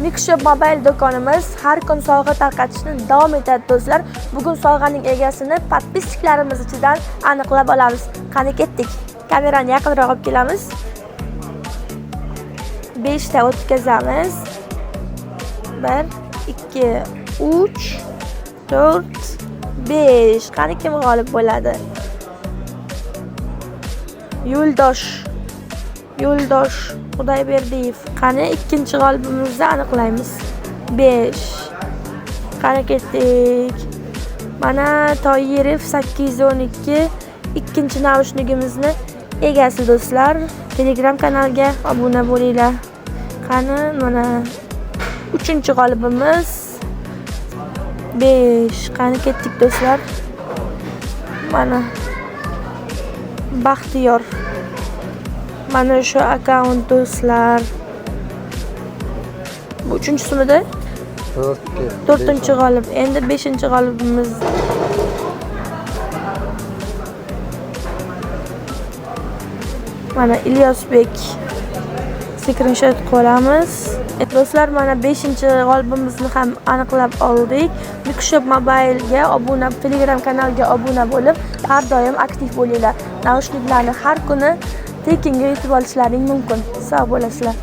Mixshop Mobile do'konimiz har kun sovg'a tarqatishni davom etadi do'stlar. Bugun sovg'aning egasini podpisчиklarimiz ichidan aniqlab olamiz. Qani ketdik. Kamerani yaqinroq olib kelamiz. 5 ta o'tkazamiz. 1 2 3 4 5. Qani kim g'olib bo'ladi? Yo'ldosh Xudoyberdiyev. Qani ikkinchi g'olibimizni aniqlaymiz. 5. Qani ketdik. Mana Toyirov 812 ikkinchi naushnikimizni egasi do'stlar. Telegram kanalga obuna bo'linglar. Qani mana uchinchi g'olibimiz 5. Qani ketdik do'stlar. Mana Baxtiyor. Mana shu akkaunt do'stlar. Bu uchinchisida 4-chi g'olib. Endi 5-chi g'olibimiz. Mana Ilyosbek. Screenshot qo'yamiz. Do'stlar, mana 5-chi g'olibimizni ham aniqlab oldik. Mixshop Mobile'ga obuna, Telegram kanaliga obuna bo'lib, har doim aktiv bo'linglar. Naushniklarni har kuni tekinga yutib olishlaring mumkin. Sog' bo'lasizlar.